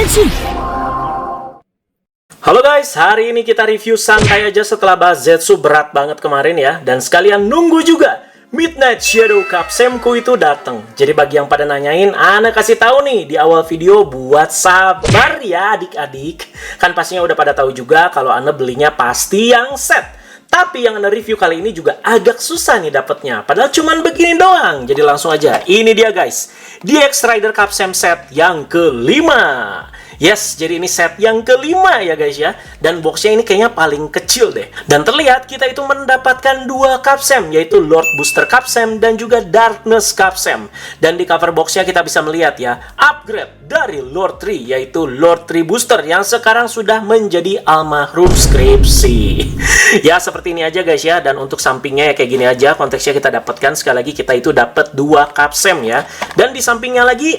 Zetsu. Halo guys, hari ini kita review santai aja setelah bahas Zetsu berat banget kemarin ya. Dan sekalian nunggu juga Midnight Shadow Capsemku itu datang. Jadi bagi yang pada nanyain, Ana kasih tahu nih di awal video buat sabar ya adik-adik. Kan pastinya udah pada tahu juga kalau Ana belinya pasti yang set. Tapi yang Ana review kali ini juga agak susah nih dapetnya. Padahal cuman begini doang. Jadi langsung aja, ini dia guys. DX Rider Capsem set yang kelima. Yes, jadi ini set yang kelima ya guys ya. Dan boxnya ini kayaknya paling kecil deh. Dan terlihat kita itu mendapatkan dua Capsem, yaitu Lord Booster Capsem dan juga Darkness Capsem. Dan di cover boxnya kita bisa melihat ya, upgrade dari Lord Tree, yaitu Lord Tree Booster yang sekarang sudah menjadi almarhum skripsi. Ya seperti ini aja guys ya. Dan untuk sampingnya ya kayak gini aja konteksnya kita dapatkan. Sekali lagi kita itu dapat dua Capsem ya. Dan di sampingnya lagi,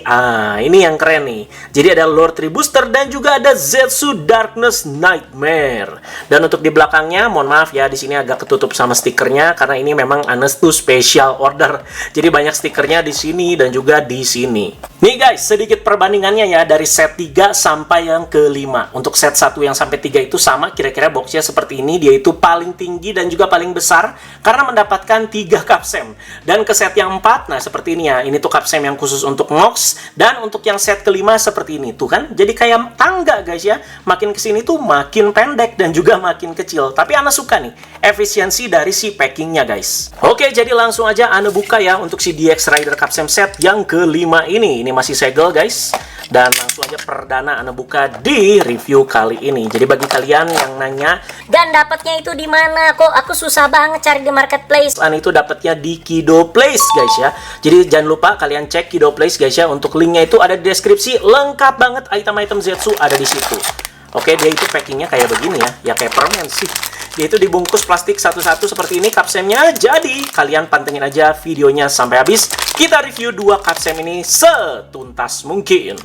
ini yang keren nih. Jadi ada Lord Tree Booster dan juga ada Zetsu Darkness Nightmare. Dan untuk di belakangnya, mohon maaf ya, di sini agak ketutup sama stikernya karena ini memang Anes tuh special order. Jadi banyak stikernya di sini dan juga di sini. Nih guys, sedikit perbandingannya ya dari set 3 sampai yang ke-5. Untuk set 1 yang sampai 3 itu sama, kira-kira boxnya seperti ini. Dia itu paling tinggi dan juga paling besar karena mendapatkan 3 Capsem. Dan ke set yang 4, nah seperti ini ya. Ini tuh Capsem yang khusus untuk Nox. Dan untuk yang set ke-5 seperti ini. Tuh kan, jadi kayak tangga guys ya. Makin kesini tuh makin pendek dan juga makin kecil. Tapi Ana suka nih efisiensi dari si packingnya guys. Oke, jadi langsung aja Ana buka ya untuk si DX Rider Capsem set yang ke-5 ini. Ini masih segel guys. Dan langsung aja perdana Ana buka di review kali ini. Jadi bagi kalian yang nanya, Dan dapatnya itu di mana? Kok aku susah banget cari di marketplace. Ana itu dapatnya di Kido Place guys ya. Jadi jangan lupa kalian cek Kido Place guys ya. Untuk linknya itu ada di deskripsi. Lengkap banget item-item Zetsu ada di situ. Oke, dia itu packingnya kayak begini ya. Ya kayak permen sih. Dia itu dibungkus plastik satu-satu seperti ini Capsemnya. Jadi kalian pantengin aja videonya sampai habis. Kita review dua Capsem ini setuntas mungkin.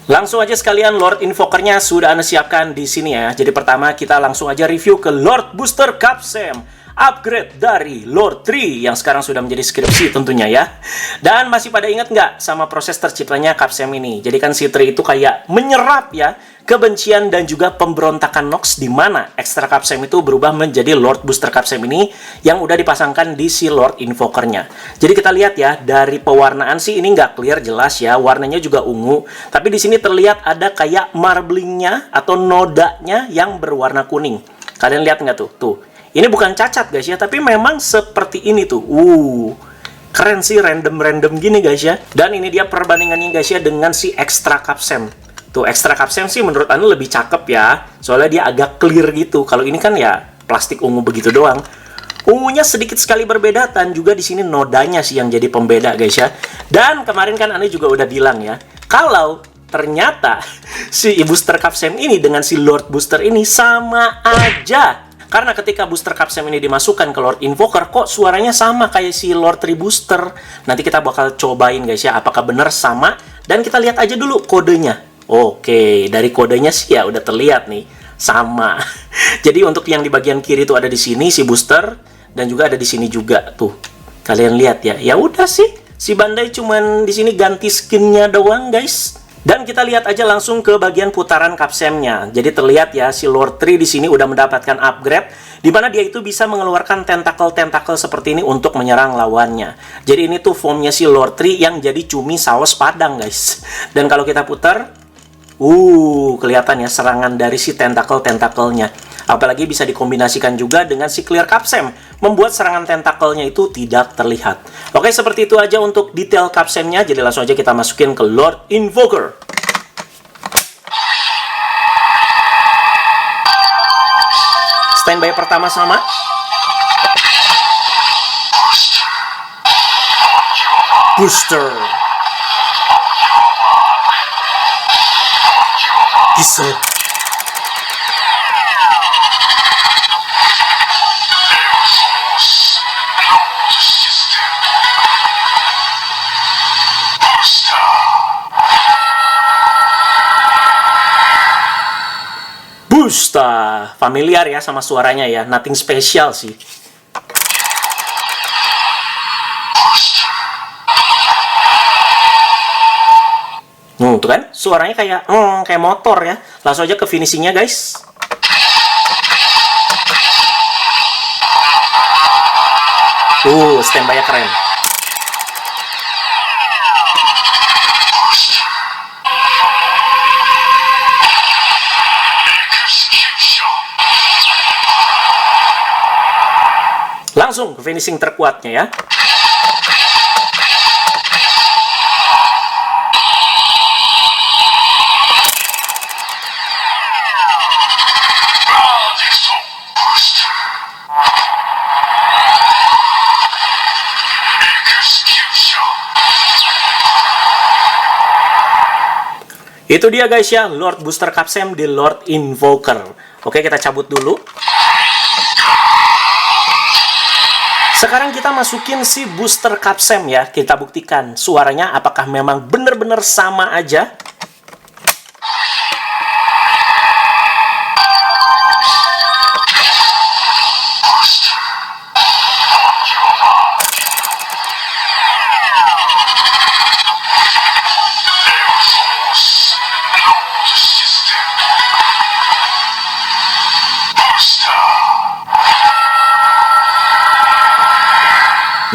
Langsung aja sekalian Lord Invokernya sudah Ana siapkan di sini ya. Jadi pertama kita langsung aja review ke Lord Booster Capsem. Upgrade dari Lord Tree yang sekarang sudah menjadi skripsi tentunya ya. Dan masih pada ingat nggak sama proses terciptanya Capsem ini? Jadi kan si Tree itu kayak menyerap ya kebencian dan juga pemberontakan Nox, di mana ekstra Capsem itu berubah menjadi Lord Booster Capsem ini yang udah dipasangkan di si Lord Invokernya. Jadi kita lihat ya, dari pewarnaan sih ini nggak clear jelas ya, warnanya juga ungu. Tapi di sini terlihat ada kayak marblingnya atau nodanya yang berwarna kuning. Kalian lihat nggak tuh? Tuh. Ini bukan cacat guys ya, tapi memang seperti ini tuh. Keren sih, random-random gini guys ya. Dan ini dia perbandingannya guys ya dengan si ekstra Capsem. Tuh, ekstra Capsem sih menurut Anu lebih cakep ya. Soalnya dia agak clear gitu. Kalau ini kan ya plastik ungu begitu doang. Ungunya sedikit sekali berbeda dan juga di sini nodanya sih yang jadi pembeda guys ya. Dan kemarin kan Anu juga udah bilang ya, kalau ternyata si Booster Capsem ini dengan si Lord Booster ini sama aja. Karena ketika Booster Capsem ini dimasukkan ke Lord Invoker, kok suaranya sama kayak si Lord Tree Booster. Nanti kita bakal cobain guys ya, apakah benar sama. Dan kita lihat aja dulu kodenya. Oke, dari kodenya sih ya udah terlihat nih, sama. Jadi untuk yang di bagian kiri itu ada di sini si Booster. Dan juga ada di sini juga, tuh. Kalian lihat ya, ya udah sih. Si Bandai cuman di sini ganti skinnya doang guys. Dan kita lihat aja langsung ke bagian putaran Capsemnya. Jadi terlihat ya si Lord Tree di sini udah mendapatkan upgrade, di mana dia itu bisa mengeluarkan tentakel-tentakel seperti ini untuk menyerang lawannya. Jadi ini tuh formnya si Lord Tree yang jadi cumi saus padang guys. Dan kalau kita putar, kelihatan ya serangan dari si tentakel-tentakelnya. Apalagi bisa dikombinasikan juga dengan si Clear Capsem, membuat serangan tentakelnya itu tidak terlihat. Oke, seperti itu aja untuk detail Capsemnya. Jadi langsung aja kita masukin ke Lord Invoker. Standby pertama sama. Booster. Bisa. Busta, familiar ya sama suaranya ya, nothing special sih. Tuh kan, suaranya kayak motor ya. Langsung aja ke finishingnya guys. Standby-nya keren. Langsung ke finishing terkuatnya ya. Itu dia guys ya, Lord Booster Capsem di Lord Invoker. Oke, kita cabut dulu. Sekarang kita masukin si Booster Capsem ya. Kita buktikan suaranya apakah memang benar-benar sama aja.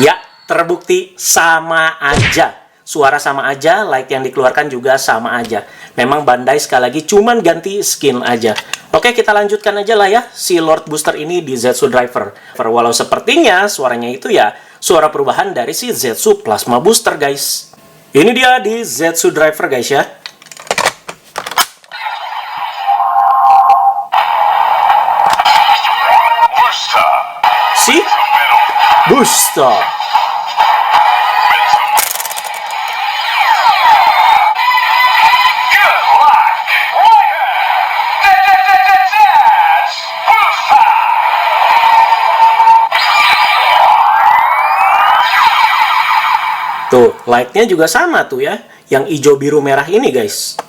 Ya, terbukti sama aja. Suara sama aja, light yang dikeluarkan juga sama aja. Memang Bandai sekali lagi cuman ganti skin aja. Oke, kita lanjutkan aja lah ya si Lord Booster ini di Zetsu Driver. Walau sepertinya suaranya itu ya suara perubahan dari si Zetsu Plasma Booster guys. Ini dia di Zetsu Driver guys ya. Si Booster. Tuh, light-nya juga sama tuh ya. Yang hijau biru merah ini guys.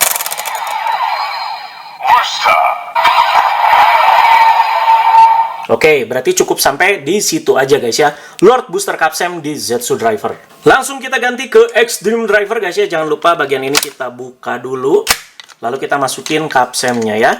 Oke, berarti cukup sampai di situ aja guys ya. Lord Booster Capsem di Zetsu Driver. Langsung kita ganti ke Extreme Driver guys ya. Jangan lupa bagian ini kita buka dulu. Lalu kita masukin Capsemnya ya.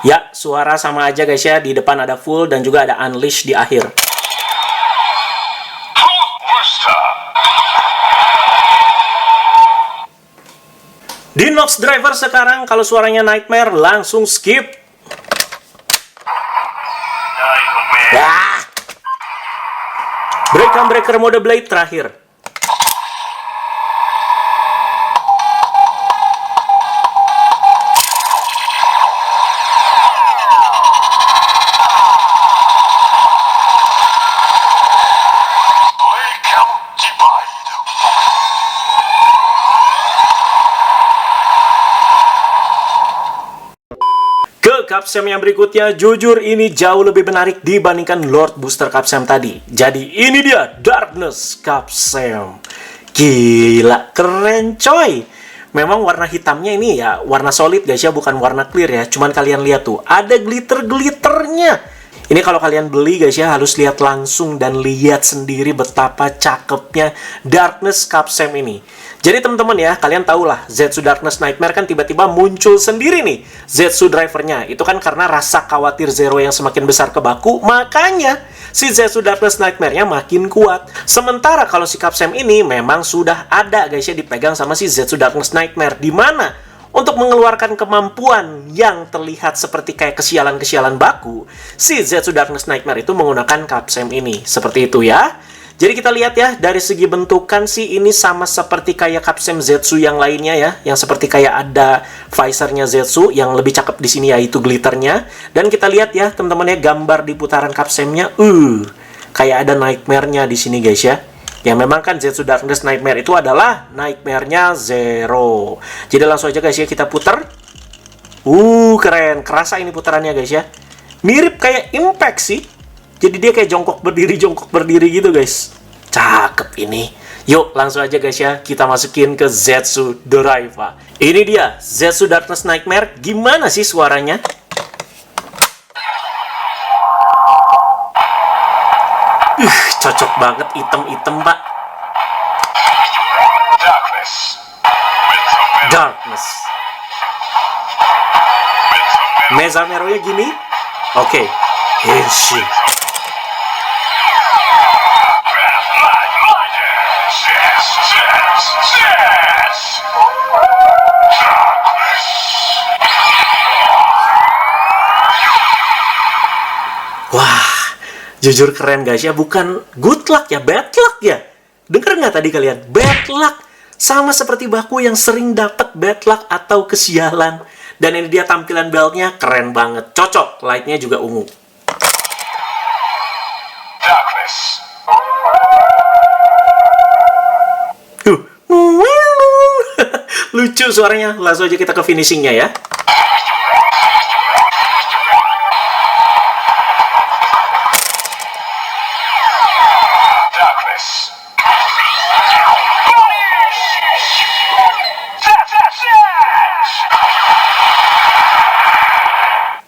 Ya, suara sama aja guys ya. Di depan ada full dan juga ada unleash di akhir. Di Nox Driver sekarang kalau suaranya Nightmare langsung skip. Ya. Breaker mode Blade terakhir. Capsem yang berikutnya, jujur ini jauh lebih menarik dibandingkan Lord Booster Capsem tadi. Jadi ini dia Darkness Capsem. Gila, keren coy. Memang warna hitamnya ini ya warna solid guys ya, bukan warna clear ya. Cuman kalian lihat tuh, ada glitter-glitternya. Ini kalau kalian beli guys ya, harus lihat langsung dan lihat sendiri betapa cakepnya Darkness Capsem ini. Jadi teman-teman ya, kalian tahulah Zetsu Darkness Nightmare kan tiba-tiba muncul sendiri nih Zetsu Drivernya. Itu kan karena rasa khawatir Zero yang semakin besar ke Baku, makanya si Zetsu Darkness Nightmare-nya makin kuat. Sementara kalau si Capsem ini memang sudah ada guys ya, dipegang sama si Zetsu Darkness Nightmare, di mana untuk mengeluarkan kemampuan yang terlihat seperti kayak kesialan-kesialan Baku, si Zetsu Darkness Nightmare itu menggunakan Capsem ini. Seperti itu ya. Jadi kita lihat ya, dari segi bentukan sih ini sama seperti kayak Capsem Zetsu yang lainnya ya, yang seperti kayak ada visornya Zetsu, yang lebih cakep di sini yaitu glitternya. Dan kita lihat ya teman-teman ya, gambar di putaran Capsemnya, kayak ada Nightmare-nya di sini guys ya. Ya memang kan Zetsu Darkness Nightmare itu adalah nightmare-nya Zero. Jadi langsung aja guys ya kita puter. Keren. Kerasa ini putarannya guys ya. Mirip kayak Impact sih. Jadi dia kayak jongkok berdiri gitu guys. Cakep ini. Yuk langsung aja guys ya kita masukin ke Zetsu Doraiva. Ini dia Zetsu Darkness Nightmare. Gimana sih suaranya? Cocok banget item-item pak. Darkness. Mezamero-nya gini. Oke. Henshin. Wah, jujur keren guys ya. Bukan good luck ya, bad luck ya. Dengar nggak tadi kalian? Bad luck. Sama seperti Baku yang sering dapat bad luck atau kesialan. Dan ini dia tampilan beltnya keren banget. Cocok, lightnya juga ungu. Lucu suaranya. Langsung aja kita ke finishingnya ya.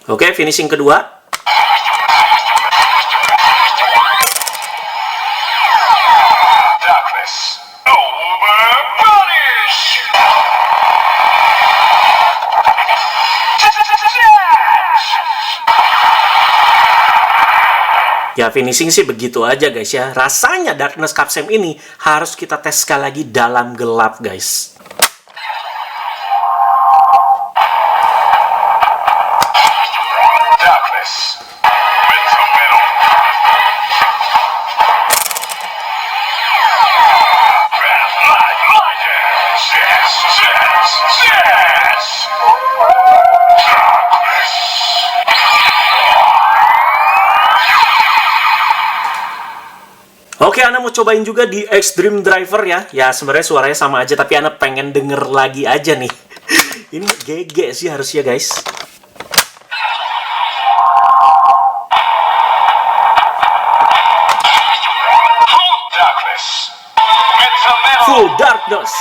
Oke, finishing kedua. Ya, finishing sih begitu aja guys ya. Rasanya Darkness Capsem ini harus kita tes sekali lagi dalam gelap guys. Oke, Ana mau cobain juga di Extreme Driver ya. Ya, sebenarnya suaranya sama aja, tapi Ana pengen denger lagi aja nih. Ini GG sih harusnya, guys. Full Darkness.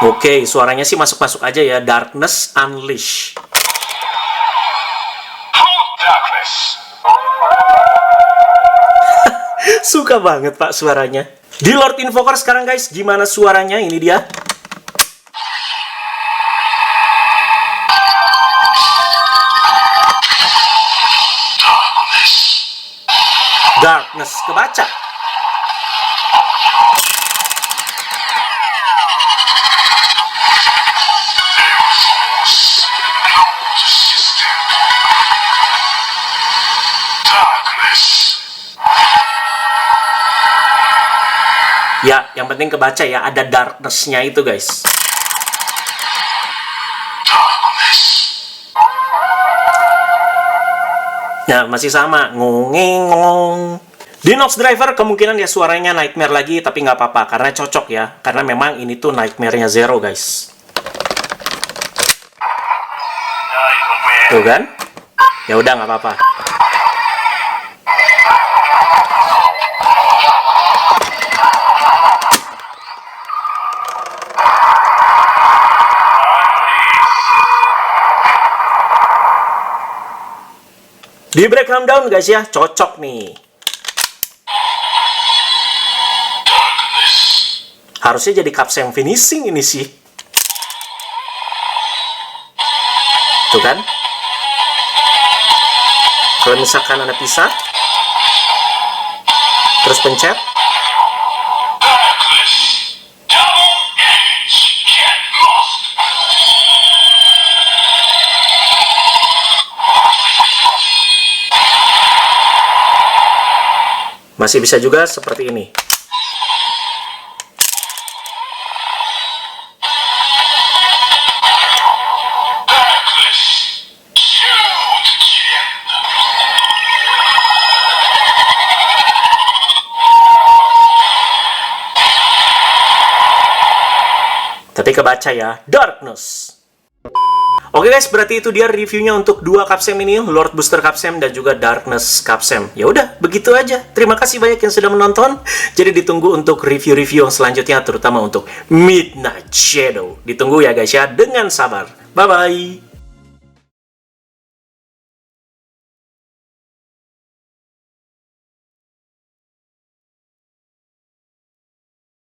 Oke, suaranya sih masuk-masuk aja ya. Darkness Unleash. Suka banget pak suaranya. Di Lord Invoker sekarang guys, gimana suaranya? Ini dia. Darkness kebaca. Ya, yang penting kebaca ya, ada darkness-nya itu guys. Nah, masih sama. Ngong. Di Nox Driver kemungkinan ya suaranya Nightmare lagi, tapi nggak apa-apa, karena cocok ya. Karena memang ini tuh Nightmare-nya Zero guys. Tuh kan? Ya udah nggak apa-apa. Di break down guys ya, cocok nih. Harusnya jadi Capsem finishing ini sih. Tuh kan? Kalau misalkan Anda pisah, terus pencet. Masih bisa juga seperti ini. Tapi kebaca ya, Darkness. Oke guys, berarti itu dia reviewnya untuk dua Capsem ini, Lord Booster Capsem dan juga Darkness Capsem. Ya udah, begitu aja. Terima kasih banyak yang sudah menonton. Jadi ditunggu untuk review-review yang selanjutnya, terutama untuk Midnight Shadow. Ditunggu ya guys ya, dengan sabar. Bye-bye.